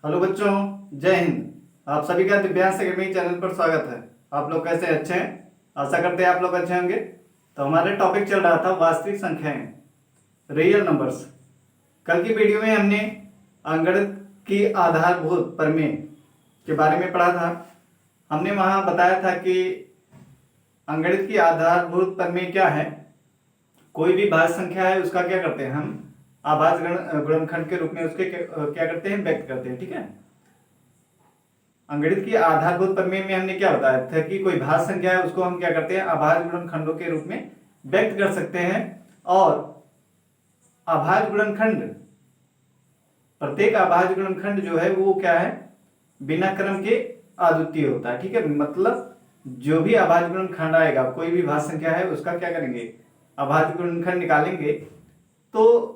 Hello बच्चों, जय हिंद। आप सभी का दिव्यांश एकेडमी चैनल पर स्वागत है। आप लोग कैसे अच्छे हैं? आशा करते हैं आप लोग अच्छे होंगे। तो हमारे टॉपिक चल रहा था वास्तविक संख्याएं, रियल नंबर्स। कल की वीडियो में हमने अंकगणित की आधारभूत प्रमेय के बारे में पढ़ा था। हमने वहां बताया था कि अंकगणित की आधारभूत प्रमेय क्या है। कोई भी भाज्य संख्या है उसका क्या करते हैं हम आभाज्य गुणनखंड के रूप में उसके क्या करते हैं, व्यक्त करते हैं। ठीक है। अंकगणित की आधारभूत प्रमेय में हमने क्या बताया था कि कोई भाज्य संख्या है उसको हम क्या करते हैं अभाज्य गुणनखंडों के रूप में व्यक्त कर सकते हैं। और अभाज्य गुणनखंड, प्रत्येक अभाज्य गुणनखंड जो है वो क्या है, बिना क्रम के अद्वितीय होता है। ठीक है। मतलब जो भी अभाज्य गुणनखंड आएगा, कोई भी भाज्य संख्या है उसका क्या करेंगे, अभाज्य गुणनखंड निकालेंगे तो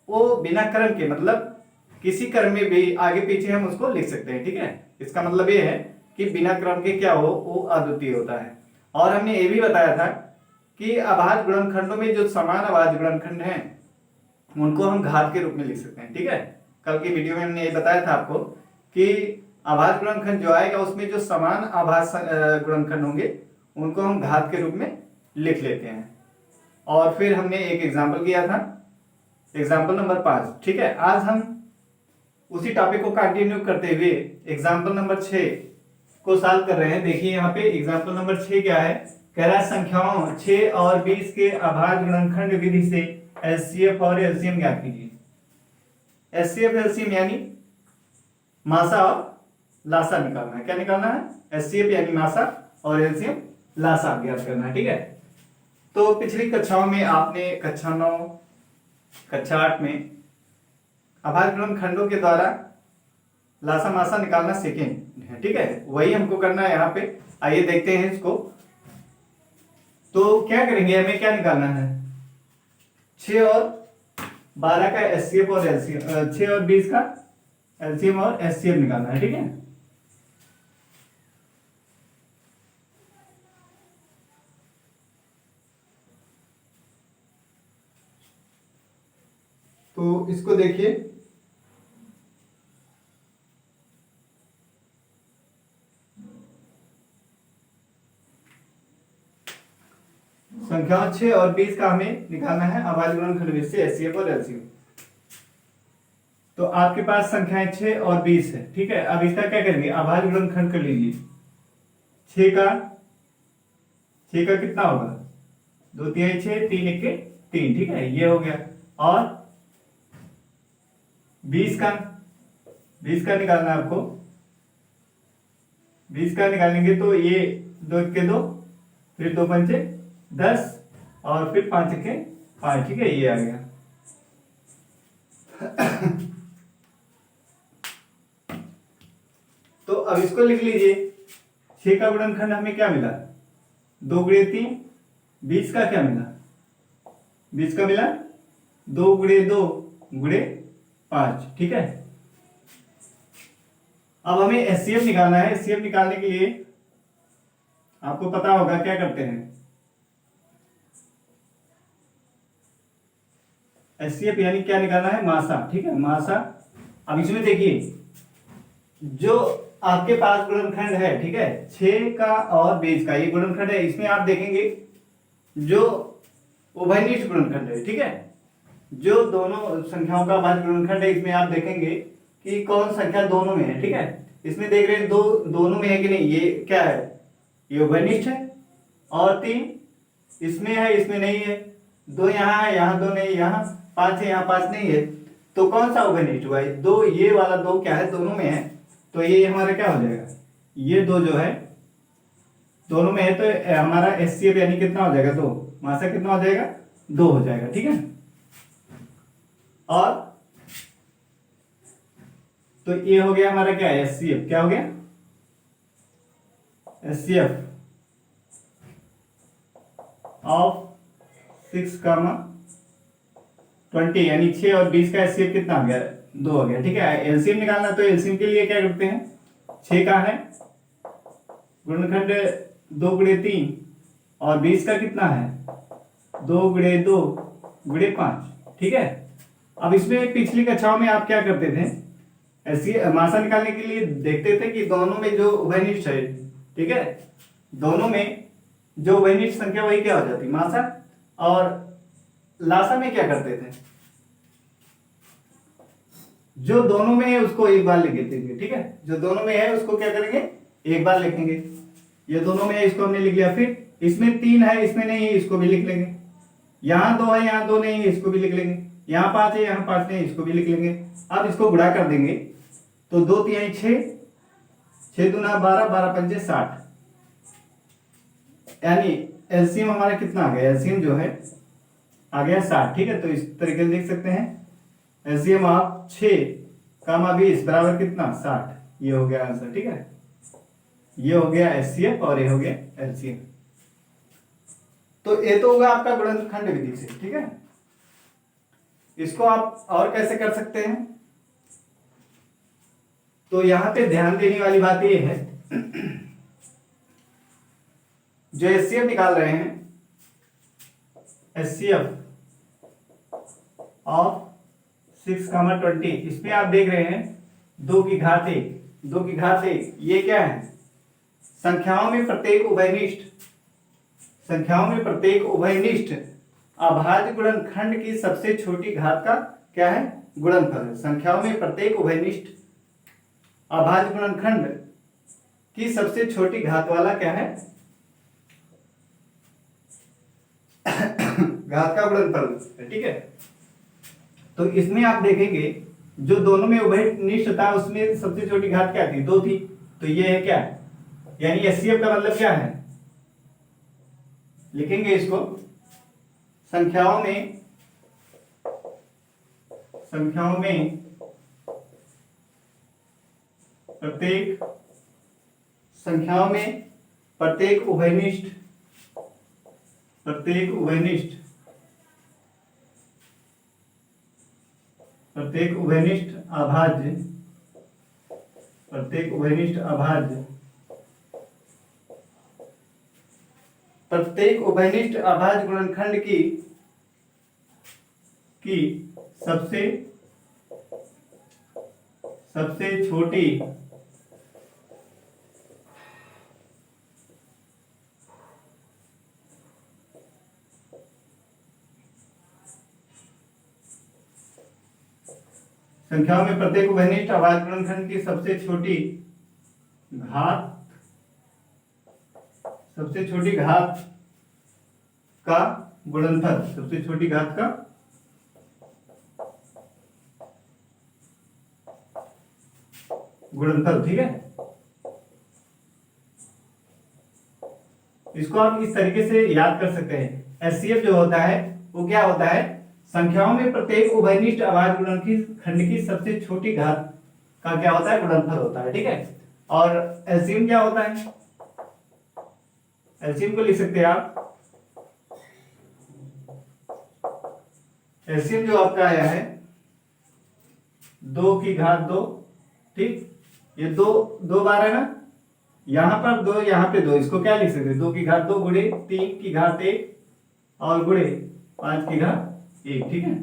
वो बिना क्रम के, मतलब किसी क्रम में भी आगे पीछे हम उसको लिख सकते हैं। ठीक है। इसका मतलब ये है कि बिना क्रम के क्या हो, वो अद्वितीय होता है। और हमने ये भी बताया था कि अभाज्य गुणनखंडों में जो समान अभाज्य गुणनखंड हैं उनको हम घात के रूप में लिख सकते हैं। ठीक है। कल की वीडियो में हमने ये बताया था आपको कि अभाज्य गुणनखंड जो आएगा उसमें जो समान अभाज्य गुणनखंड होंगे उनको हम घात के रूप में लिख लेते हैं। और फिर हमने एक एग्जाम्पल किया था, एग्जाम्पल नंबर 5। ठीक है। आज हम उसी टॉपिक को कंटिन्यू करते हुए एग्जाम्पल नंबर 6 को सॉल्व कर रहे हैं। देखिए यहाँ पे एग्जाम्पल नंबर 6 क्या है, कह रहा है संख्याओं 6 और 20 के अभाज्य गुणनखंड विधि से एचसीएफ और एलसीएम ज्ञात कीजिए। एचसीएफ एलसीएम यानी मासा और लासा निकालना है। क्या निकालना है? एचसीएफ यानी मासा और एलसीएम लासा ज्ञात करना है। ठीक है। तो पिछली कक्षाओं में आपने कक्षा 9, कक्षा 8 में अभाज्य गुणनखंडों के द्वारा लासा मासा निकालना सीखे हैं। ठीक है। वही हमको करना है यहाँ पे। आइए देखते हैं इसको। तो क्या करेंगे, हमें क्या निकालना है, 6 और 12 का एचसीएफ और एलसीएम, 6 और 20 का एलसीएम और एचसीएफ निकालना है। ठीक है। तो इसको देखिए, संख्या 6 और 20 का हमें निकालना है अभाज्य गुणनखंड विधि से एचसीएफ और एलसीएम। तो आपके पास संख्याएं 6 और 20 है। ठीक है। अब इसका क्या करेंगे, अभाज्य गुणनखंड कर लीजिए। 6 का कितना होगा, 2 3 6, 3 1 3। ठीक है, ये हो गया। और 20 का निकालना है आपको। 20 का निकालेंगे तो ये 2 1 2, फिर 2 5 10 और फिर 5 1 5। ठीक है, ये आ गया। तो अब इसको लिख लीजिए। 6 का गुणनखंड हमें क्या मिला, 2 गुणे 3। 20 का क्या मिला, 20 का मिला 2 गुणे 2 गुणे 5। ठीक है। अब हमें एचसीएफ निकालना है। एचसीएफ निकालने के लिए आपको पता होगा क्या करते हैं, एचसीएफ यानी क्या निकालना है, मासा। ठीक है, मासा। अब इसमें देखिए जो आपके पास गुणनखंड है, ठीक है, 6 का और 20 का ये गुणनखंड है। इसमें आप देखेंगे जो उभयनिष्ठ गुणनखंड है। ठीक है, जो दोनों संख्याओं का भाज्य गुणनखंड है, इसमें आप देखेंगे कि कौन संख्या दोनों में है। ठीक है, इसमें देख रहे हैं दोनों में है कि नहीं, ये क्या है, ये उभयनिष्ठ है। और 3 इसमें है, इसमें नहीं है। 2 यहाँ है, यहाँ 2 नहीं, यहाँ 5 है, यहाँ 5 नहीं है। तो कौन सा उभयनिष्ठ हुआ, 2, ये वाला 2 क्या है, दोनों में है। तो ये हमारा क्या हो जाएगा, ये 2 जो है दोनों में है, तो हमारा एचसीएफ यानी कितना हो जाएगा, 2। मासा कितना हो जाएगा, 2 हो जाएगा। ठीक है। और तो ये हो गया हमारा क्या है, एचसीएफ। क्या हो गया, एचसीएफ ऑफ 6, 20 यानी 6 और 20 का एचसीएफ कितना हो गया, 2 हो गया। ठीक है। एलसीएम निकालना, तो एलसीएम के लिए क्या करते हैं, 6 का है गुणनखंड 2 गुणे 3 और 20 का कितना है, 2 गुणे 2 गुणे 5। ठीक है। अब इसमें पिछली कक्षाओं में आप क्या करते थे, मासा निकालने के लिए देखते थे कि दोनों में जो उभयनिष्ठ है, ठीक है, दोनों में जो उभयनिष्ठ संख्या वही क्या हो जाती मासा, और लासा में क्या करते थे, जो दोनों में है उसको एक बार लिख देंगे, ठीक है, जो दोनों में है उसको क्या करेंगे एक बार लिखेंगे। ये दोनों में है इसको हमने लिख लिया, फिर इसमें 3 है इसमें नहीं है इसको भी लिख लेंगे, यहाँ 2 है यहाँ 2 नहीं है इसको भी लिख लेंगे, यहाँ 5 है यहाँ 5 नहीं है इसको भी लिख लेंगे। अब इसको गुणा कर देंगे तो 2 3 6, 6 दूना 12, 12 पंचे 60, यानी एलसीएम हमारा कितना आ गया, एलसीएम जो है आ गया 60, ठीक है। तो इस तरीके से लिख सकते हैं एलसीएम ऑफ 6 कामा 20 बराबर कितना 60, ये हो गया आंसर, ठीक है। ये हो गया एचसीएफ और ये हो गया एलसीएम। तो ये तो होगा आपका गुणनखंड विधि से, ठीक है। इसको आप और कैसे कर सकते हैं, तो यहां पे ध्यान देने वाली बात ये है जो एचसीएफ निकाल रहे हैं, एचसीएफ ऑफ 6, 20, इसमें आप देख रहे हैं 2 की घात 1, 2 की घात 1, ये क्या है संख्याओं में प्रत्येक उभयनिष्ठ, संख्याओं में प्रत्येक उभयनिष्ठ अभाज्य गुणनखंड की सबसे छोटी घात का क्या है गुणनफल है। संख्याओं में प्रत्येक उभयनिष्ठ अभाज्य गुणनखंड की सबसे छोटी घात वाला क्या है घात का गुणनफल, ठीक है। तो इसमें आप देखेंगे जो दोनों में उभयनिष्ठ था उसमें सबसे छोटी घात क्या थी 2 थी, तो ये है क्या, यानी एचसीएफ का मतलब क्या है, लिखेंगे इसको संख्याओं में प्रत्येक उभयनिष्ठ अभाज्य गुणनखंड की सबसे छोटी संख्याओं में प्रत्येक उभयनिष्ठ अभाज्य गुणनखंड की सबसे छोटी घात का गुणनफल, सबसे छोटी घात का गुणनफल, ठीक है। इसको आप इस तरीके से याद कर सकते हैं, एचसीएफ जो होता है वो क्या होता है संख्याओं में प्रत्येक उभयनिष्ठ अभाज्य गुणनखंड की सबसे छोटी घात का क्या होता है गुणनफल होता है, ठीक है। और एलसीएम क्या होता है, एलसीएम को लिख सकते हैं आप, एलसीएम जो आपका आया है 2 की घात 2, ठीक, ये 2 बार है ना, यहां पर 2 यहां पे 2, इसको क्या लिख सकते हैं 2 की घात 2 गुणे 3 की घात 1 और गुणे 5 की घात 1, ठीक है।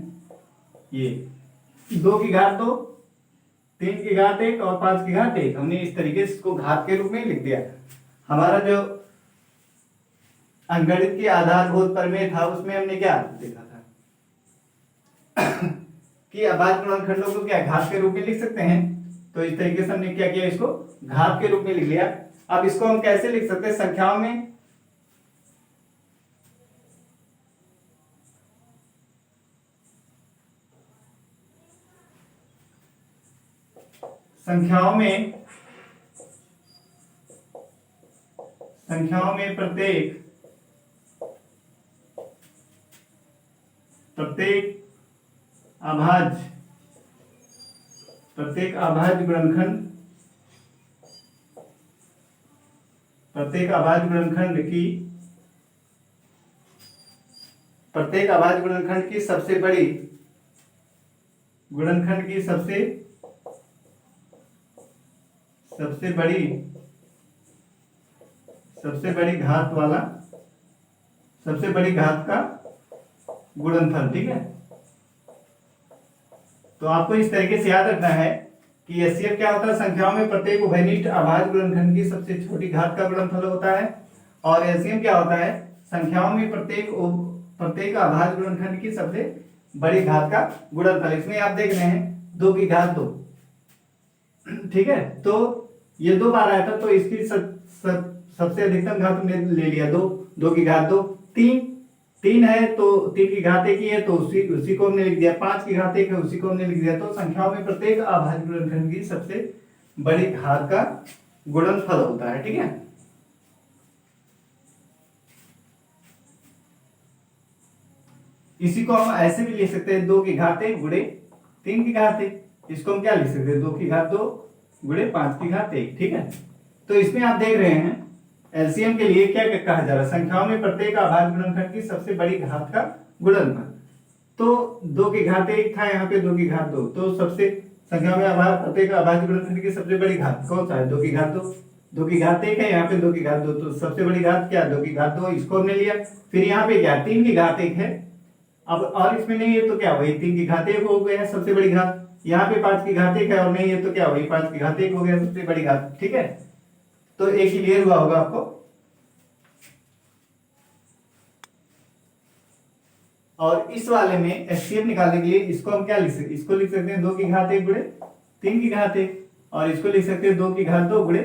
ये 2 की घात 2, 3 की घात 1 और 5 की घात 1, हमने इस तरीके से इसको घात के रूप में लिख दिया। हमारा जो अंकगणित के आधारभूत प्रमेय था उसमें हमने क्या देखा था कि अभाज्य गुणनखंडों को क्या घात के रूप में लिख सकते हैं, तो इस तरीके से हमने क्या किया इसको घात के रूप में लिख लिया। अब इसको हम कैसे लिख सकते हैं संख्याओं में, संख्याओं में प्रत्येक अभाज्य गुणनखंड प्रत्येक अभाज्य गुणनखंड की सबसे बड़ी घात वाला सबसे बड़ी घात का गुणनफल, ठीक है। तो आपको इस तरीके से याद रखना है कि एचसीएफ क्या होता है, संख्याओं में प्रत्येक उभयनिष्ठ अभाज्य गुणनखंड की सबसे छोटी घात का गुणनफल होता है। और एलसीएम क्या होता है, संख्याओं में प्रत्येक अभाज्य गुणनखंड की सबसे बड़ी घात का गुणनफल। इसमें आप देख रहे हैं 2 की घात 2, ठीक है, तो ये 2 बार आया था, तो इसकी सबसे अधिकतम घात हमने ले लिया 2, 2 की घात 2, 3 है तो 3 की घात 1 ही है, तो उसी को हमने लिख दिया। 5 की घात 1 है, उसी को हमने लिख दिया। तो संख्याओं में प्रत्येक अभाज्य गुणनखंड की सबसे बड़ी घात का गुणनफल होता है, ठीक है। इसी को हम ऐसे भी लिख सकते हैं 2 की घात 1 गुणे 3 की घात 1। इसको हम क्या लिख सकते हैं, 2 की घात 2 गुणे 5 की घात 1, ठीक है। तो इसमें आप देख रहे हैं एलसीएम के लिए क्या कहा जा रहा है, संख्याओं में प्रत्येक अभाज्य गुणनखंड की सबसे बड़ी घात का गुणनफल। तो 2 की घात 1 था, यहाँ पे 2 की घात 2, तो सबसे संख्या में प्रत्येक अभाज्य गुणनखंड की सबसे बड़ी घात कौन सा है, 2 की घात 2। 2 की घात 1 है, यहाँ पे 2 की घात 2, तो सबसे बड़ी घात क्या, 2 की घात 2, इसको हमने लिया। फिर यहाँ पे क्या, 3 की घात 1 है, अब और इसमें नहीं है तो क्या, वही 3 की घात 1 हो गया सबसे बड़ी घात। यहाँ पे 5 की घात 1 है और नहीं है तो क्या, वही 5 की घात 1 हो गया सबसे बड़ी घात, ठीक है। तो एक क्लियर हुआ होगा आपको। और इस वाले में एचसीएफ निकालने के लिए इसको हम क्या लिख सकते हैं, इसको लिख सकते हैं 2 की घात 1 गुणे 3 की घात 1, और इसको लिख सकते हैं 2 की घात 2 गुणे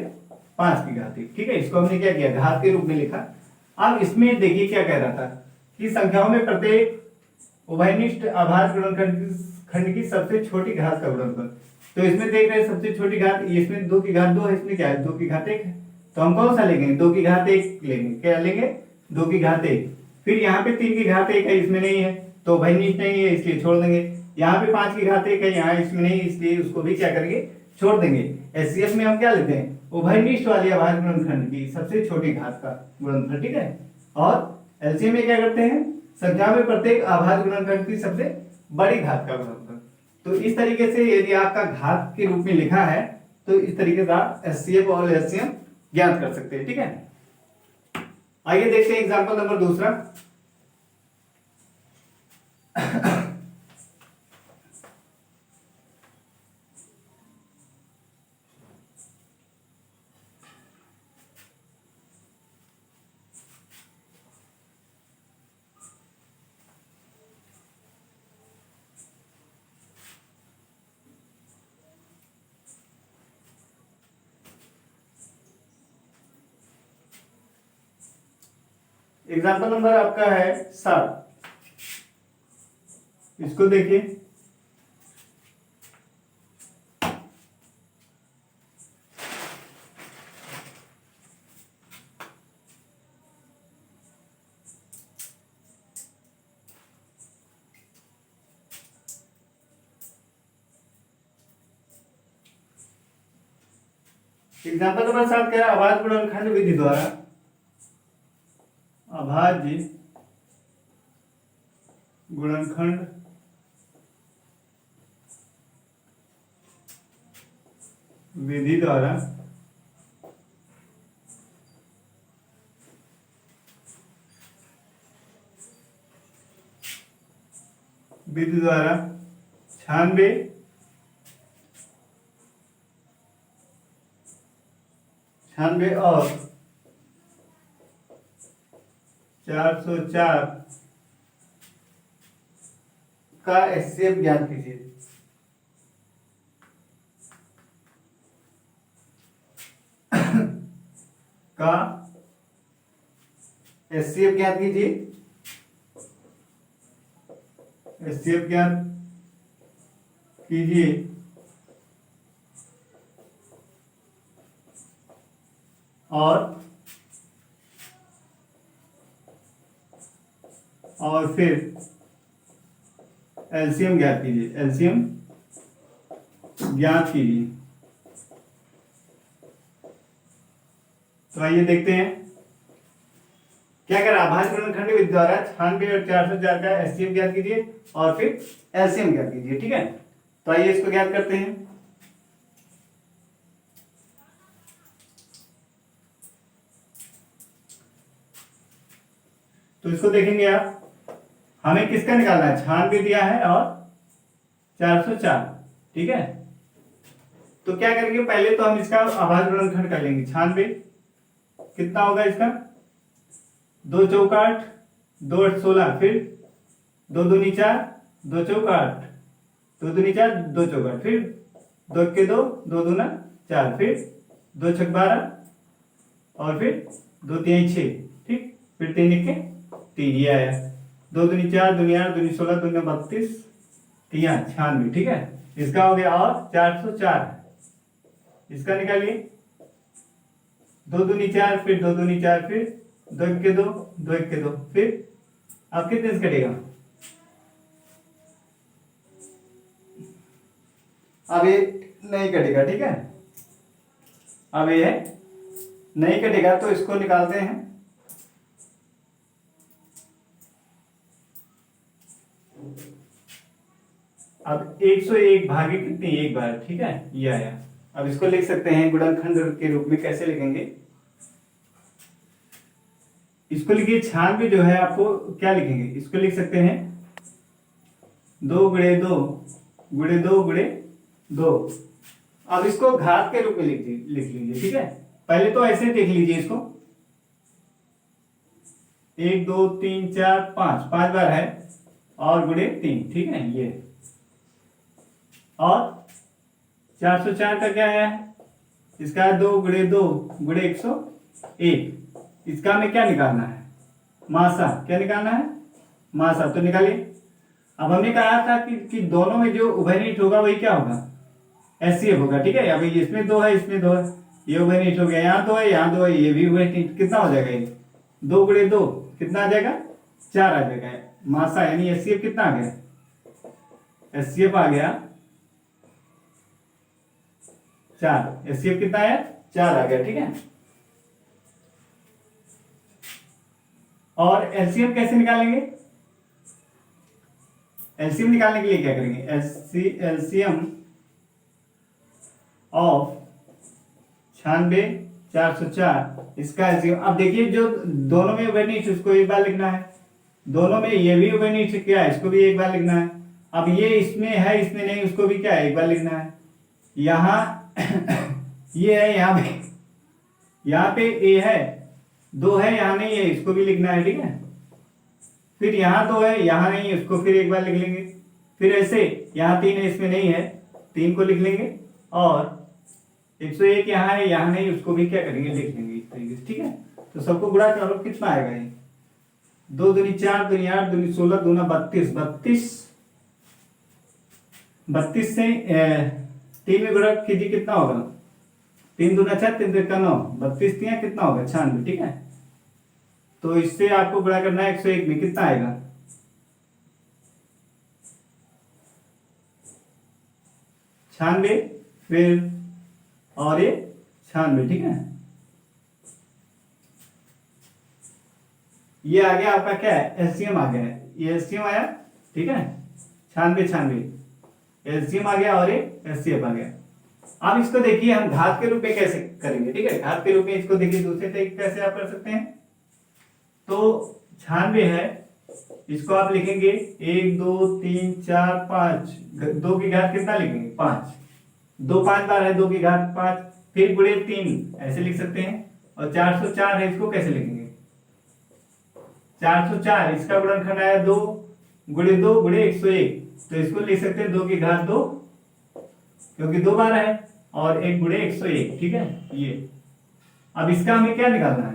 5 की घात 1, ठीक है। इसको हमने क्या किया, घात के रूप में लिखा। अब इसमें देखिए क्या कह रहा था कि संख्याओं में प्रत्येक उभयनिष्ठ अभाज्य गुणनखंड की सबसे छोटी घात का गुणनफल। तो इसमें देख रहे हैं सबसे छोटी घात, इसमें 2 की घात 2 है, इसमें क्या है, 2 की घात 1 है, तो हम कौन सा लेंगे, 2 की घात 1 लेंगे। क्या लेंगे, 2 की घात 1। फिर यहाँ पे 3 की घात 1 है, इसमें नहीं है तो उभयनिष्ठ नहीं है, इसलिए छोड़ देंगे। यहाँ पे 5 की घात 1 है, यहाँ इसमें नहीं, इसलिए उसको भी क्या करेंगे, छोड़ देंगे। एचसीएफ में हम क्या लेते हैं, उभयनिष्ठ वाली अभाज्य गुणनखंड की सबसे छोटी घात का गुणनफल, ठीक है। और एलसीएम में क्या करते हैं, संख्या में प्रत्येक अभाज्य गुणनखंड की सबसे बड़ी घात का गुणनफल। तो इस तरीके से यदि आपका घात के रूप में लिखा है तो इस तरीके से आप एचसीएफ और एलसीएम ज्ञात कर सकते हैं, ठीक है। आइए देखते हैं एग्जांपल नंबर दूसरा। एग्जाम्पल नंबर आपका है 7। इसको देखिए, एग्जाम्पल नंबर 7 क्या है, अभाज्य गुणनखंड विधि द्वारा अभाज्य गुणनखंड विधि द्वारा विधि द्वारा 96 और 404 का एचसीएफ ज्ञात कीजिए। का एचसीएफ ज्ञात कीजिए, एचसीएफ ज्ञात कीजिए और फिर एलसीएम ज्ञात कीजिए, एलसीएम ज्ञात कीजिए। तो आइए देखते हैं क्या करा, अभाज्य गुणनखंड विधि द्वारा 96 और 404 का एचसीएफ ज्ञात कीजिए और फिर एलसीएम ज्ञात कीजिए, ठीक है। तो आइए इसको ज्ञात करते हैं। तो इसको देखेंगे आप, हमें किसका निकालना है, 96 दिया है और 404, ठीक है। तो क्या करेंगे, पहले तो हम इसका अभाज्य गुणनखंड कर लेंगे। 96 कितना होगा इसका, 2 चौका 8, 2 8 16, फिर 2 दूनी 4, 2 चौका 8, 2 दूनी 4, 2 चौका 8, फिर 2 के 2, 2 दूना 4, फिर 2 छक 12, और फिर 2 3 6, ठीक, फिर 3 1 के 3, ये आया। 2 दूनी 4, दूनी 8, दूनी 16, दूनी 32, 3 96, ठीक है, इसका हो गया। और 404 इसका निकालिए, 2 दूनी 4, फिर 2 दूनी 4, फिर 2 1 के 2, 2 1 के 2, फिर अब कितने से कटेगा, अब ये नहीं कटेगा, ठीक है, अब ये नहीं कटेगा तो इसको निकालते हैं। अब 101 भागे कितनी, 1 बार, ठीक है, ये आया। अब इसको लिख सकते हैं गुणनखंड के रूप में, कैसे लिखेंगे, इसको लिखिए 96 जो है, आपको क्या लिखेंगे, इसको लिख सकते हैं 2 गुणे 2 गुणे 2 गुणे 2। अब इसको घात के रूप में लिख लीजिए, ठीक है। पहले तो ऐसे देख लीजिए इसको, 1 2 3 4 5, 5 बार है, और गुणे 3, ठीक है, ये। और 404 का क्या है, इसका 2 गुणे 2 गुणे 101, इसका हमें क्या निकालना है, मासा, क्या निकालना है, मासा, तो निकालिए। अब हमने कहा था कि दोनों में जो उभयनिष्ठ होगा वही क्या होगा, एचसीएफ होगा, ठीक है। अभी इसमें 2 है, इसमें 2 है, ये उभयनिष्ठ हो गया, यहाँ 2 है, यहाँ 2 है, ये भी उभयनिष्ठ, कितना हो जाएगा ये, 2 गुणे 2 कितना आ जाएगा, 4 आ जाएगा। मासा यानी एचसीएफ कितना आ गया, एचसीएफ आ गया 4, एचसीएफ कितना है, 4 आ गया, ठीक है। और एलसीएम कैसे निकालेंगे, एलसीएम निकालने के लिए क्या करेंगे, एलसीएम ऑफ 96 404, इसका एलसीएम। अब देखिए जो दोनों में उभयनिष्ठ उसको एक बार लिखना है, दोनों में ये भी उभयनिष्ठ क्या है, इसको भी एक बार लिखना है। अब ये इसमें है, इसमें नहीं, उसको भी क्या है, एक बार लिखना है। यहाँ ये है, यहाँ पे ए है, 2 है, यहाँ नहीं है, इसको भी लिखना है, ठीक है। फिर यहाँ 2 है, यहाँ नहीं है, उसको फिर एक बार लिख लेंगे। फिर ऐसे यहाँ 3 है, इसमें नहीं है, 3 को लिख लेंगे। और 101 यहाँ है, यहाँ नहीं, उसको भी क्या करेंगे, लिख लेंगे इस तरीके से, ठीक है। तो सबको गुणा करो, कितना आएगा ये, 2 दूनी 4, दूनी 8, दूनी 16, दूना 32, 32 से 3 में गुणा कीजिए, कितना होगा, 3 दूना 6, 3 3 9, 32 3 कितना होगा, 96, ठीक है। तो इससे आपको गुणा करना है 101 में, कितना आएगा, 96, फिर और ये 96, ठीक है। ये आ गया आपका क्या है, एलसीएम आ गया है, ये एलसीएम आया, ठीक है, 96 एलसीएम आ गया, और ये एचसीएफ आ गया। अब इसको देखिए हम घात के रूप में कैसे करेंगे, ठीक है। घात के रूप में इसको देखिए दूसरे तरीके कैसे आप कर सकते हैं। तो 96 है, इसको आप लिखेंगे 1 2 3 4 5, 2 की घात कितना लिखेंगे, 5, 2 5 बार है, 2 की घात 5, फिर गुणे 3 ऐसे लिख सकते हैं। और 404 है, इसको कैसे लिखेंगे, 404 इसका गुणनखंड आया 2 गुणे 2 गुणे 101, तो इसको लिख सकते हैं 2 की घात 2, क्योंकि 2 बार है, और 1 गुणे 101, ठीक है, ये। अब इसका हमें क्या निकालना है,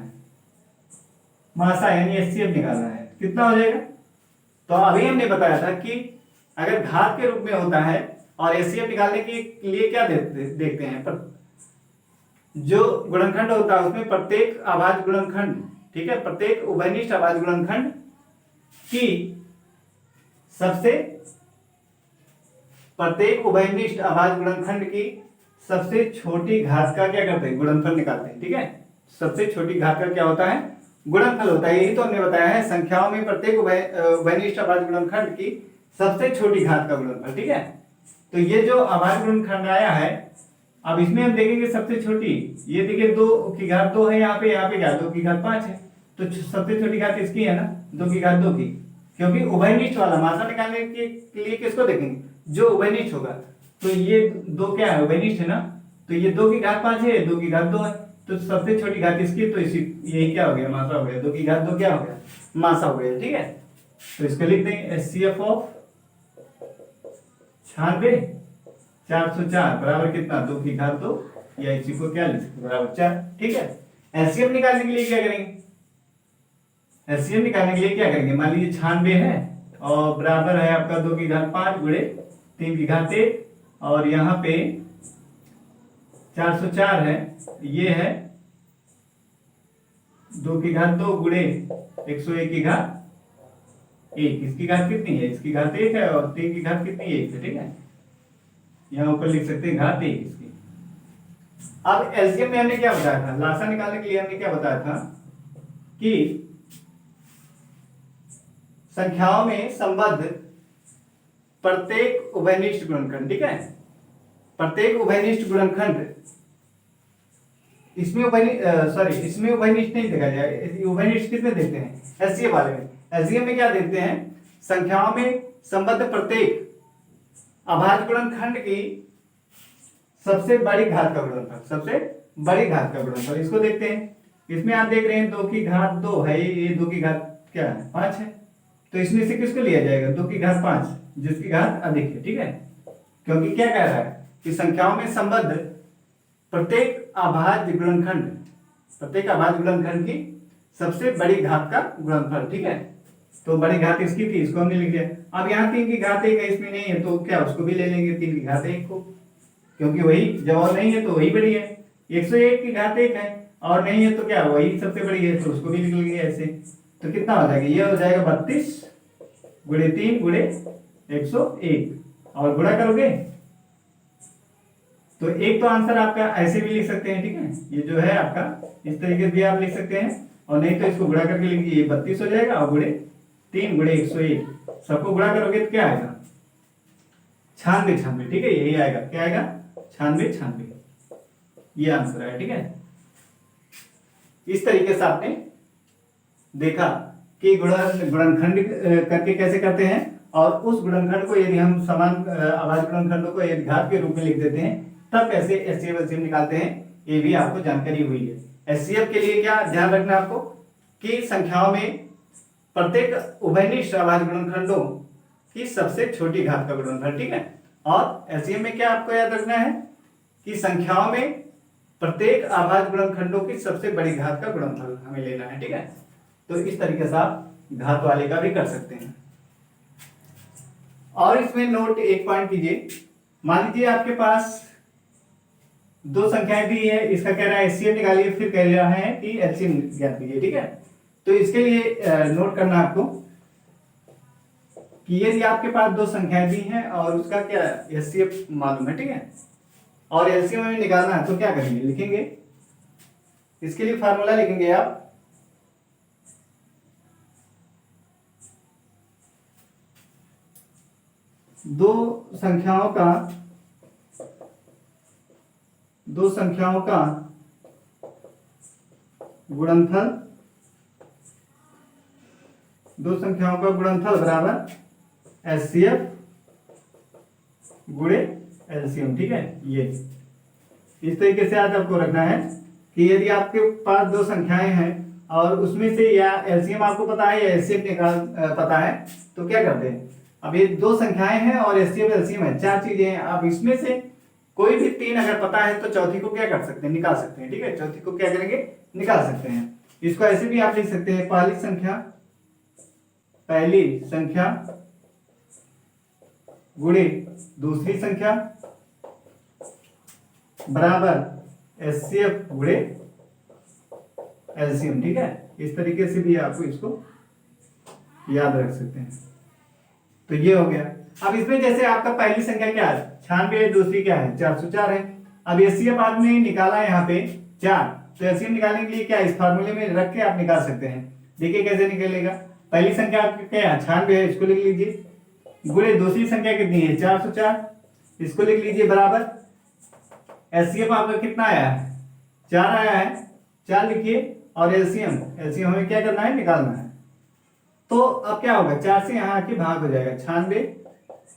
मासा यानी एचसीएफ निकालना है, कितना हो जाएगा। तो अभी हमने बताया था कि अगर घात के रूप में होता है और एचसीएफ निकालने के लिए क्या देखते हैं, पर जो गुणनखंड होता है उसमें प्रत्येक अभाज्य गुणनखंड, ठीक है, प्रत्येक उभयनिष्ठ अभाज्य गुणनखंड की प्रत्येक उभयनिष्ठ अभाज्य गुणनखंड की सबसे छोटी घात का क्या करते हैं, गुणनफल निकालते हैं, ठीक है। सबसे छोटी घात का क्या होता है, गुणनफल होता है। यही तो हमने बताया है, संख्याओं में प्रत्येक उभयनिष्ठ अभाज्य गुणनखंड की सबसे छोटी घात का गुणनफल, ठीक है। तो ये जो अभाज्य गुणनखंड आया है, अब इसमें हम देखेंगे सबसे छोटी, ये देखिए 2 की घात 2 है, यहाँ पे क्या 2 की घात 5 है, तो सबसे छोटी घात इसकी है ना, 2 की घात 2 की, क्योंकि उभयनिष्ठ वाला मासा निकालने के लिए किसको देखेंगे, जो उभयनिष्ठ होगा। तो ये 2 क्या है, उभयनिष्ठ है ना, तो ये 2 की घात 5 है, 2 की घात 2 है, तो सबसे छोटी घात इसकी, तो इसी यही क्या हो गया, मात्रा हो गया। 2 की घात 2 क्या हो गया, मासा हो गया। ठीक है, तो इसको लिख देंगे HCF ऑफ 96 404 बराबर कितना, 2 की घात 2, या इसी को क्या लिख सकते बराबर 4। ठीक है, एलसीएम निकालने के लिए क्या करेंगे, एलसीएम निकालने के लिए क्या करेंगे, मान लीजिए 96 है और बराबर है आपका 2 की घात 5 गुणे 3 की घात 1, और यहाँ पे 404 है, ये है 2 की घात 2 गुणे 101 की घात 1, इसकी घात कितनी है, इसकी घात 1 है, और 3 की घात कितनी है, 1 है। ठीक है, यहाँ ऊपर लिख सकते हैं घात 1 इसकी। अब एलसीएम में हमने क्या बताया था, लासा निकालने के लिए हमने क्या बताया था कि संख्याओं में संबद्ध प्रत्येक उभयनिष्ठ गुणनखंड, ठीक है, प्रत्येक उभयनिष्ठ गुणनखंड, इसमें इसमें उभयनिष्ठ नहीं देखा जाए, उभयनिष्ठ कितने देखते हैं, एलसीएम वाले में। एलसीएम में क्या देखते हैं, संख्याओं में संबद्ध प्रत्येक अभाज्य गुणनखंड की सबसे बड़ी घात का गुणनफल, सबसे बड़ी घात का गुणनफल, इसको देखते हैं। इसमें आप देख रहे हैं 2 की घात 2 है, ये 2 की घात क्या है, 5 है, तो इसमें से किसको लिया जाएगा, 2 की घात 5, जिसकी घात अधिक है। ठीक है, क्योंकि क्या कह रहा है कि संख्याओं में संबद्ध प्रत्येक अभाज्य गुणनखंड, प्रत्येक अभाज्य गुणनखंड की सबसे बड़ी घात का गुणनफल। ठीक है, तो बड़ी घात इसकी थी, इसको हमने लिख दिया। अब यहाँ 3 की घात 1 है, इसमें नहीं है, तो क्या उसको भी ले लेंगे 3 की घात 1 को, क्योंकि वही जवाब नहीं है तो वही बड़ी है। 101 की घात 1 है और नहीं है तो क्या वही सबसे बड़ी है, तो उसको भी लिख लेंगे ऐसे। तो कितना हो जाएगा, ये हो जाएगा 32 गुणे 3 गुणे 101, और गुणा करोगे तो एक तो आंसर आपका ऐसे भी लिख सकते हैं। ठीक है, ये जो है आपका इस तरीके से भी आप लिख सकते हैं, और नहीं तो इसको गुणा करके लिख दीजिए, 32 हो जाएगा, और गुणे 3 गुणे 101, सबको गुणा करोगे तो क्या आएगा, 96। ठीक है, यही आएगा, क्या आएगा, 96, ये आंसर है। ठीक है, इस तरीके से आपने देखा कि गुणनखंड करके कैसे करते हैं, और उस गुणनखंड को यदि हम समान अभाज्य गुणनखंडों को यदि घात के रूप में लिख देते हैं तब कैसे एचसीएफ एलसीएम निकालते हैं, ये भी आपको जानकारी हुई है। एचसीएफ के लिए क्या ध्यान रखना आपको कि संख्याओं में प्रत्येक उभयनिष्ठ अभाज्य गुणनखंडों की सबसे छोटी घात का गुणनफल। ठीक है, और एलसीएम में क्या आपको याद रखना है कि संख्याओं में प्रत्येक अभाज्य गुणनखंडों की सबसे बड़ी घात का गुणनफल हमें लेना है। ठीक है, तो इस तरीके से आप घात वाले का भी कर सकते हैं। और इसमें नोट एक पॉइंट कीजिए, मान लीजिए आपके पास दो संख्याएं दी है, इसका कह रहा है एचसीएफ निकालिए, फिर कह रहा है कि एलसीएम ज्ञात कीजिए। ठीक है, तो इसके लिए नोट करना आपको कि यदि आपके पास दो संख्याएं दी हैं और उसका क्या एचसीएफ मालूम है, ठीक है, और एलसीएम हमें निकालना है, तो क्या करेंगे, लिखेंगे, इसके लिए फार्मूला लिखेंगे आप दो संख्याओं का गुणनफल, दो संख्याओं का गुणनफल बराबर एचसीएफ गुणे एलसीएम। ठीक है, ये इस तरीके से आज आपको रखना है कि यदि आपके पास दो संख्याएं हैं और उसमें से या एलसीएम आपको पता है या एचसीएफ निकाल पता है, तो क्या करते हैं, अब ये दो संख्याएं हैं और एचसीएफ एलसीएम है, चार चीजें हैं, अब इसमें से कोई भी तीन अगर पता है तो चौथी को क्या कर सकते हैं, निकाल सकते हैं। ठीक है, चौथी को क्या करेंगे, निकाल सकते हैं। इसको ऐसे भी आप लिख सकते हैं, पहली संख्या गुणे दूसरी संख्या बराबर एचसीएफ गुणे एलसीएम। ठीक है, इस तरीके से भी आपको इसको याद रख सकते हैं। तो ये हो गया। अब इसमें जैसे आपका पहली संख्या क्या है, 96, दूसरी क्या है, 404 है। अब एचसीएफ आपने निकाला यहाँ पे 4, तो एचसीएफ निकालने के लिए क्या इस फार्मूले में रख के आप निकाल सकते हैं। देखिए कैसे निकलेगा, पहली संख्या आपकी क्या है, 96 है, इसको लिख लीजिए, गुणे दूसरी संख्या कितनी है, 404, इसको लिख लीजिए, बराबर एचसीएफ आपका कितना आया है, 4 आया है, 4 लिखिए, और एलसीएम हमें क्या करना है, निकालना है। तो अब क्या होगा, 4 से यहाँ आके भाग हो जाएगा, 96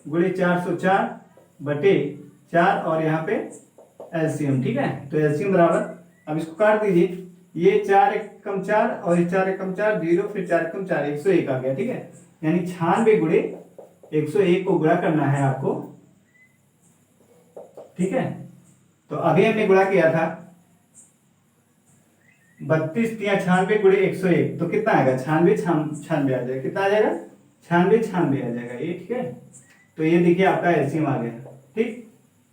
गुणे 404 बटे 4, और यहाँ पे एलसीएम, ठीक है। तो एलसीएम बराबर, अब इसको काट दीजिए, ये 4 एकम 4 और ये 4 एकम 4 0, फिर 4 एकम 4 101 आ गया, ठीक है। यानी 96 गुणे 101 को गुणा करना है आपको, ठीक है। तो अभी हमने गुणा किया था 32 या 96 गुणे 101, तो कितना आएगा, 96 96 आ जाएगा, कितना आ जाएगा, 96 96 आ जाएगा ये, ठीक है। तो ये देखिए आपका एलसीएम आ गया, ठीक।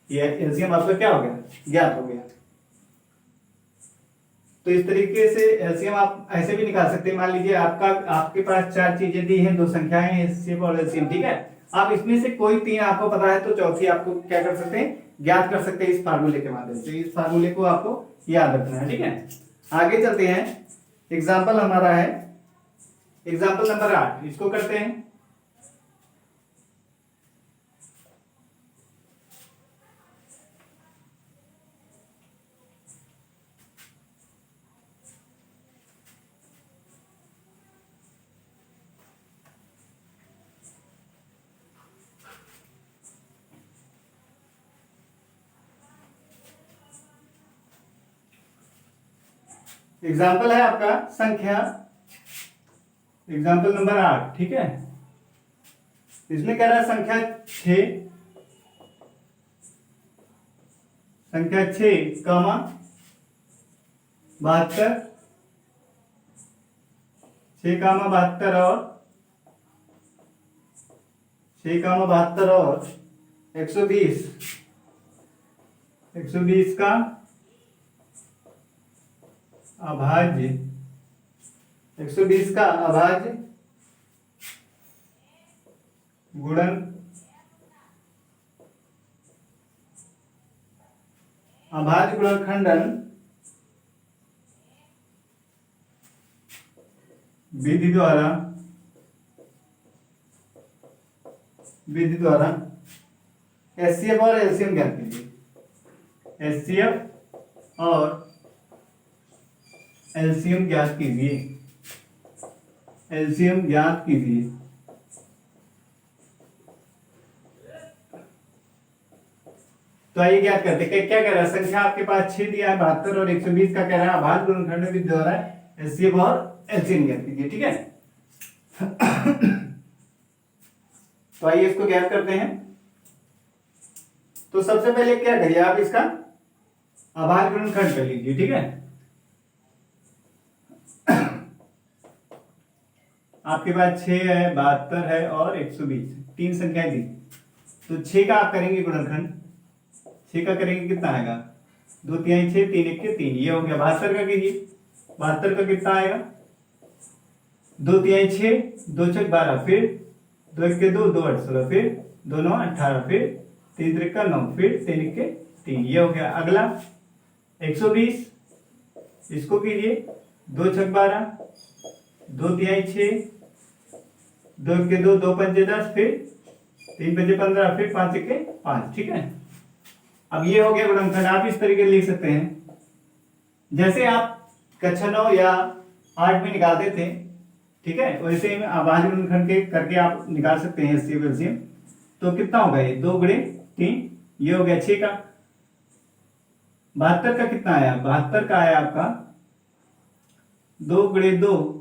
ये एलसीएम आपका क्या हो गया, ज्ञात हो गया। तो इस तरीके से एलसीएम आप ऐसे भी निकाल सकते हैं। मान लीजिए आपके पास 4 चीजें दी हैं, 2 संख्याएं हैं, एचसीएफ और एलसीएम, ठीक है। आप इसमें से कोई 3 आपको पता है तो चौथी आपको क्या कर सकते हैं, ज्ञात कर सकते हैं इस फार्मूले के माध्यम से। इस फार्मूले को आपको याद रखना है, ठीक है। आगे चलते हैं, एग्जाम्पल हमारा है एग्जाम्पल नंबर 8, इसको करते हैं। एग्जाम्पल है आपका संख्या एग्जाम्पल नंबर 8, ठीक है। इसमें कह रहा है संख्या 6 कामा 72, 6 कामा 72 और 6 कामा 72 और 120 का अभाज्य, 120 का अभाज्य गुणन अभाज्य गुणनखंडन विधि द्वारा एचसीएफ और एलसीएम ज्ञात कीजिए। एचसीएफ और एलसीएम ज्ञात कीजिए, एलसीएम ज्ञात कीजिए। तो आइए ज्ञात करते हैं। क्या कह रहा है, संख्या आपके पास 6 दिया है, 72 और 120 का कह रहा है अभाज्य गुणनखंड विधि द्वारा एचसीएफ और एलसीएम ज्ञात कीजिए, ठीक है। तो आइए इसको ज्ञात करते हैं। तो सबसे पहले क्या करिए, आप इसका अभाज्य गुणनखंड कर लीजिए, ठीक है। आपके पास 6 है, 72 है और 120, 3 संख्याएं दी। तो 6 का आप करेंगे गुणनखंड, 6 का करेंगे कितना आएगा, 2 3 6 3 1 के 3, ये हो गया। 72 का कीजिए, 72 का कितना आएगा, 2 3 6 2 6 12, फिर 2 1 के 2 2 8 16, फिर 2 9 18, फिर 3 3 का 9, फिर 3 1 के 3, ये हो गया। अगला 120, इसको कीजिए, 2 6 12, 2 3 6 2 1 के 2 2 5 10, फिर 3 5 15, फिर 5 1 के 5, ठीक है। अब ये हो गया गुणनखंड। आप इस तरीके से लिख सकते हैं जैसे आप कक्षा 9 या 8 में निकालते थे, ठीक है, वैसे में अभाज्य गुणनखंड के करके आप निकाल सकते हैं एचसीएफ एलसीएम। तो कितना होगा ये, 2 गुणे 3, ये हो गया 6 का। 72 का कितना आया, 72 का आया आपका 2 गुणे 2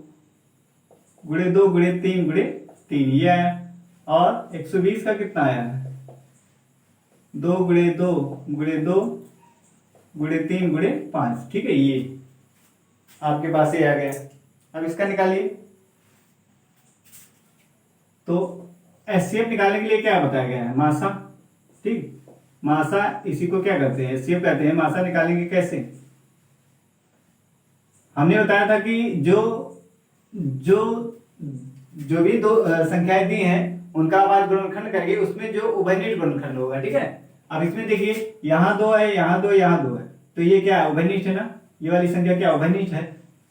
गुणे 2 गुणे 3 गुणे 3, ये आया। और 120 का कितना आया, 2 गुणे 2 गुणे 2 गुणे 3 गुणे 5, ठीक है, ये आपके पास ये आ गया। अब इसका निकालिए। तो एचसीएफ निकालने के लिए क्या बताया गया है, मासा, ठीक। मासा, इसी को क्या कहते हैं, एचसीएफ कहते हैं। मासा निकालेंगे कैसे, हमने बताया था कि जो भी 2 संख्याएं दी हैं उनका अभाज्य गुणनखंड करेंगे, उसमें जो उभयनिष्ठ गुणनखंड होगा, ठीक है। अब इसमें देखिए, यहाँ 2 है, यहाँ 2, यहाँ 2 है, तो ये क्या है, उभयनिष्ठ है ना, ये वाली संख्या क्या उभयनिष्ठ है।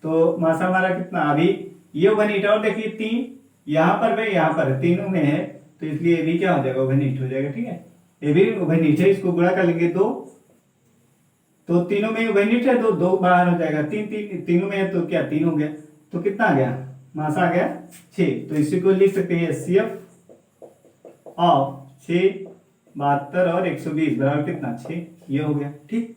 तो मासा हमारा कितना, अभी ये उभयनिष्ठ है। और देखिए 3 यहाँ पर है, यहाँ पर है, तीनों में है, तो इसलिए ये भी क्या हो जाएगा, उभयनिष्ठ हो जाएगा, ठीक है। ये भी उभयनिष्ठ है, इसको गुणा कर लेंगे 2, तो तीनों में उभयनिष्ठ है, 2 2 बाहर हो जाएगा, 3 तीनों में है, तो क्या 3 हो गया। तो कितना आ गया, मासा आ गया 6। तो इसी को लिख सकते हैं एचसीएफ ऑफ 6 72 और 120 बराबर कितना, 6, ये हो गया, ठीक।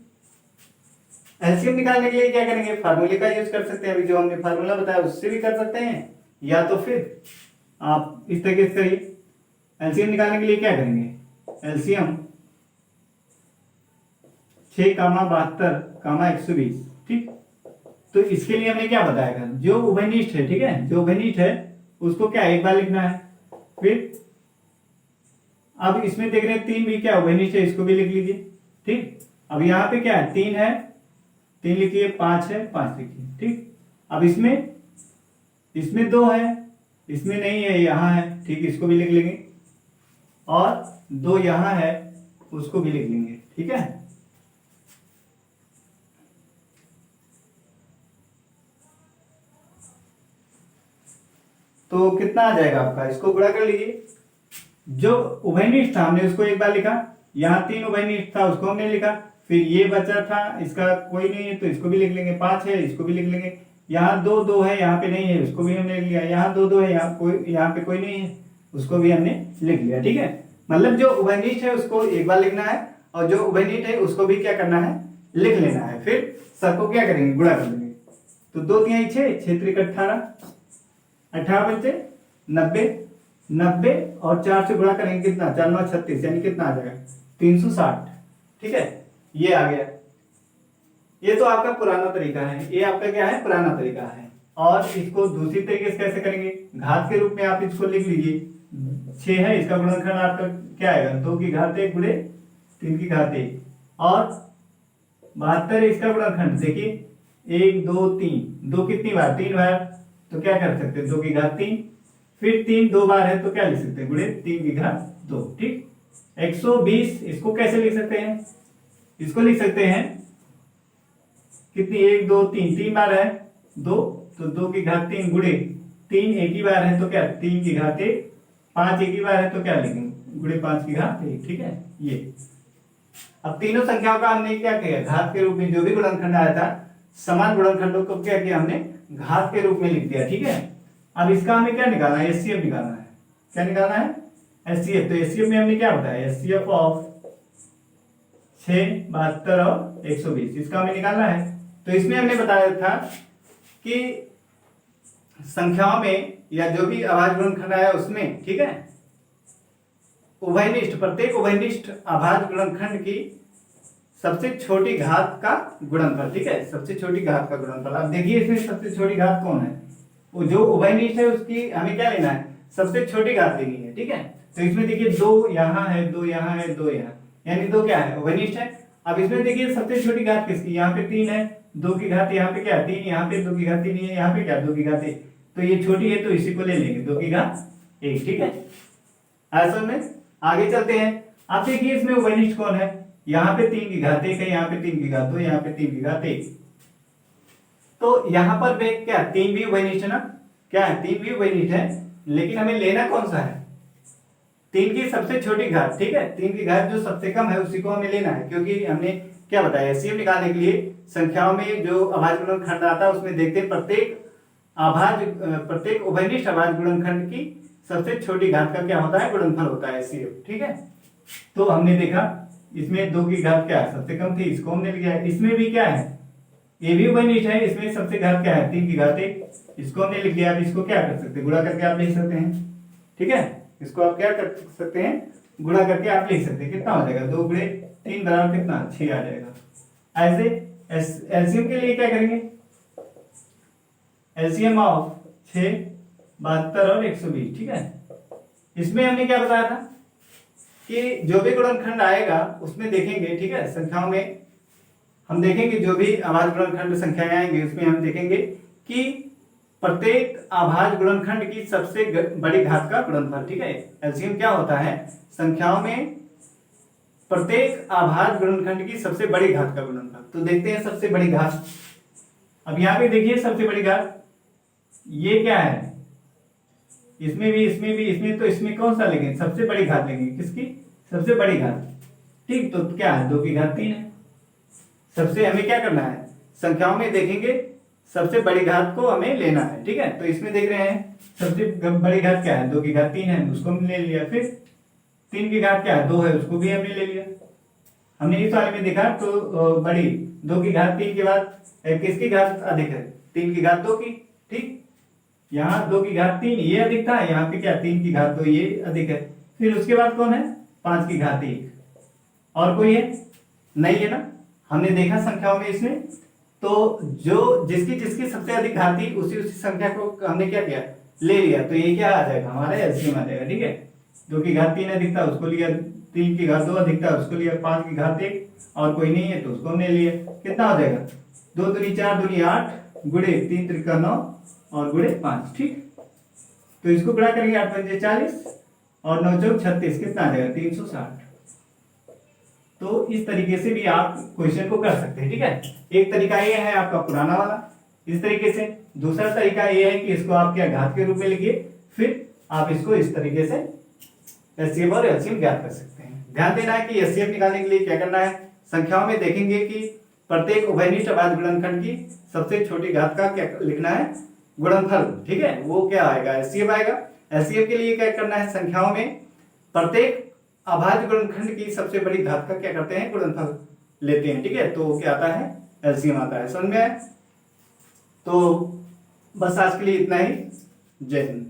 एलसीएम निकालने के लिए क्या करेंगे, फार्मूले का यूज कर सकते हैं, अभी जो हमने फार्मूला बताया उससे भी कर सकते हैं, या तो फिर आप इस तरीके से करिए। एलसीएम निकालने के लिए क्या करेंगे, एलसीएम 6, 72, 120, ठीक। तो इसके लिए हमने क्या बताया था, जो उभयनिष्ठ है, ठीक है, जो उभयनिष्ठ है उसको क्या एक बार लिखना है। फिर अब इसमें देख रहे हैं 3 भी क्या उभयनिष्ठ है, इसको भी लिख लीजिए, ठीक। अब यहाँ पे क्या है, 3 है, 3 लिखिए, 5 है, 5 लिखिए, ठीक। अब इसमें 2 है, इसमें नहीं है, यहाँ है, ठीक, इसको भी लिख लेंगे, और 2 यहाँ है, उसको भी लिख लेंगे, ठीक है। तो कितना आ जाएगा आपका, इसको गुणा कर लीजिए। जो उभयनिष्ठ था हमने उसको एक बार लिखा, यहाँ 3 उभयनिष्ठ था उसको हमने लिखा, फिर ये बचा था, इसका कोई नहीं है तो इसको भी लिख लेंगे, 5 है इसको भी लिख लेंगे, यहाँ 2 है, यहाँ पे नहीं है उसको भी हमने लिख लिया, यहाँ 2 है, यहाँ पे कोई नहीं है उसको भी हमने लिख लिया, ठीक है। मतलब जो उभयनिष्ठ है उसको एक बार लिखना है, और जो उभयनिष्ठ है उसको भी क्या करना है, लिख लेना है। फिर सबको क्या करेंगे, गुणा कर देंगे। तो 2 3 6, 6 3 18, 18 बचे 90, 90 और 4 से गुणा करेंगे कितना, 4 9 36, यानी कितना आ जाएगा 360, ठीक है। ये आ गया, ये तो आपका पुराना तरीका है, ये आपका क्या है, पुराना तरीका है। और इसको दूसरी तरीके से कैसे करेंगे, घात के रूप में आप इसको लिख लीजिए। 6 है, इसका गुणनखंड आपका क्या आएगा, 2 की घात 1 गुणे 3 की घात 1, और 72 इसका गुणनखंड देखिए 1 2 3, 2 कितनी बार, 3 बार, तो क्या कर सकते हैं 2 की घात 3, फिर 3 2 बार है तो क्या लिख सकते हैं, गुणे 3 की घात 2, ठीक। 120 इसको कैसे लिख सकते हैं, इसको लिख सकते हैं कितनी, 1 2 3, 3 बार है 2, तो 2 की घात 3 गुणे 3 एक ही बार है तो क्या 3 की घात 1, 5 एक ही बार है तो क्या लिखेंगे, गुणे 5 की घात 1, ठीक है। ये अब तीनों संख्याओं का हमने क्या किया, घात के रूप में जो भी गुणनखंड आया था, समान गुणनखंडों को क्या किया हमने, घात के रूप में लिख दिया, ठीक है। अब इसका हमें क्या निकालना है, एचसीएफ निकालना है। क्या निकालना है, एचसीएफ। तो एचसीएफ में हमने क्या बताया, एचसीएफ ऑफ 6, 72 और 120, इसका हमें निकालना है। तो इसमें हमने बताया था कि संख्याओं में या जो भी अभाज्य गुणनखंड आया उसमें, ठीक है, उभयनिष्ठ, प्रत्येक उभयनिष्ठ अभाज्य गुणनखंड की सबसे छोटी घात का गुणनफल, ठीक है, सबसे छोटी घात का गुणनफल। अब देखिए इसमें सबसे छोटी घात कौन है, वो जो उभयनिष्ठ है उसकी हमें क्या लेना है, सबसे छोटी घात लेनी है, ठीक है। तो इसमें देखिए 2 यहाँ है, 2 यहाँ है, 2 यहाँ, यानी 2 क्या है, उभयनिष्ठ है। अब इसमें देखिए सबसे छोटी घात किसकी, यहाँ पे 3 है, 2 की घात यहाँ पे क्या 3, यहाँ पे 2 की घात 3 है, यहाँ पे क्या 2 की घात 1, तो ये छोटी है तो इसी को ले लेंगे 2 की घात 1, ठीक है। ऐसा में आगे चलते हैं। आप देखिए इसमें उभयनिष्ठ कौन है, यहाँ पे 3 की घात 1 है, यहाँ पे 3 की घात 2, यहाँ पे 3 की घात 1, तो यहाँ पर क्या 3 भी उभयनिष्ठ है ना, क्या है 3 भी उभयनिष्ठ है, लेकिन हमें लेना कौन सा है, 3 की सबसे छोटी घात, ठीक है। 3 की घात जो सबसे कम है उसी को हमें लेना है, क्योंकि हमने क्या बताया, एचसीएफ निकालने के लिए संख्याओं में जो अभाज्य गुणनखंड आता है उसमें देखते हैं प्रत्येक उभयनिष्ठ अभाज्य गुणनखंड की सबसे छोटी घात का क्या होता है, गुणनफल होता है एचसीएफ, ठीक है। तो हमने देखा इसमें 2 की घात क्या है, सबसे कम थी, इसको हमने लिया। इसमें भी क्या है, ये भी उभयनिष्ठ है, इसमें सबसे घात क्या है 3 की घात 1, इसको हमने लिख लिया। अब इसको क्या कर सकते हैं, गुणा करके आप लिख सकते हैं, ठीक है। इसको आप क्या कर सकते हैं, गुणा करके आप लिख सकते हैं, कितना हो जाएगा 2 गुणे 3 बराबर कितना 6 आ जाएगा। ऐसे एलसीएम के लिए क्या करेंगे, एलसीएम ऑफ 6, 72 और 120, ठीक है। इसमें हमने क्या बताया था कि जो भी गुणनखंड आएगा उसमें देखेंगे, ठीक है, संख्याओं में हम देखेंगे जो भी अभाज्य गुणनखंड संख्याएं आएंगी उसमें हम देखेंगे कि प्रत्येक अभाज्य गुणनखंड की सबसे बड़ी घात का गुणनफल, ठीक है। एलसीएम क्या होता है, संख्याओं में प्रत्येक अभाज्य गुणनखंड की सबसे बड़ी घात का गुणनफल। तो देखते हैं सबसे बड़ी घात। अब यहाँ पे देखिए सबसे बड़ी घात ये क्या है, इसमें भी, इसमें भी, इसमें, तो इसमें कौन सा लेंगे, सबसे बड़ी घात लेंगे, किसकी, सबसे बड़ी घात, ठीक। तो क्या है 2 की घात 3 है। सबसे हमें क्या करना है, संख्याओं में देखेंगे सबसे बड़ी घात को हमें लेना है, ठीक है। तो इसमें देख रहे हैं सबसे बड़ी घात क्या है, 2 की घात 3 है, उसको हमने ले लिया। फिर 3 की घात क्या है 2 है, उसको भी हमने ले लिया। हमने इस वाले में देखा तो बड़ी 2 की घात 3 के बाद किसकी घात अधिक है? 3 की घात 2 की। ठीक, यहाँ 2 की घात 3 ये अधिक था, यहाँ पे क्या 3 की घात 2 ये अधिक है। फिर उसके बाद कौन है? 5 की घात 1। और कोई है? नहीं है ना, हमने देखा संख्याओं में इसमें। तो जो जिसकी जिसकी सबसे अधिक घात थी उसी उसी संख्या को हमने क्या किया? ले लिया। तो ये क्या आ जाएगा? हमारा एलसीएम आ जाएगा। ठीक है, 2 की घात 3 अधिक था उसको लिया, 3 की घात 2 अधिक था उसको लिया, 5 की घात 1 और कोई नहीं है तो उसको हमने लिया। कितना हो जाएगा? 2 दूनी 4 दूनी 8 गुणे 3 त्रिका 9 और गुणे 5। ठीक, तो इसको गुणा करेंगे 8 पंजे 40 और 9 चौक 36, कितना आ जाएगा? 360। तो इस तरीके से भी आप क्वेश्चन को कर सकते हैं। ठीक है, एक तरीका ये है आपका पुराना वाला, इस तरीके से। दूसरा तरीका ये है कि इसको आप क्या घात के रूप में लिखिए, फिर आप इसको इस तरीके से एचसीएफ और एलसीएम ज्ञात कर सकते हैं। ध्यान देना है कि एचसीएफ निकालने के लिए क्या करना है? संख्याओं में देखेंगे कि प्रत्येक उभयनिष्ठ अभाज्य गुणनखंड की सबसे छोटी घात का क्या लिखना है? गुणनफल। ठीक है, वो क्या आएगा? एचसीएफ आएगा। एचसीएफ के लिए क्या करना है? संख्याओं में प्रत्येक अभाज्य गुणनखंड की सबसे बड़ी घात का क्या करते हैं? गुणनफल लेते हैं। ठीक है, तो क्या आता है? एलसीएम आता है। समझ में आया? तो बस आज के लिए इतना ही। जय हिंद।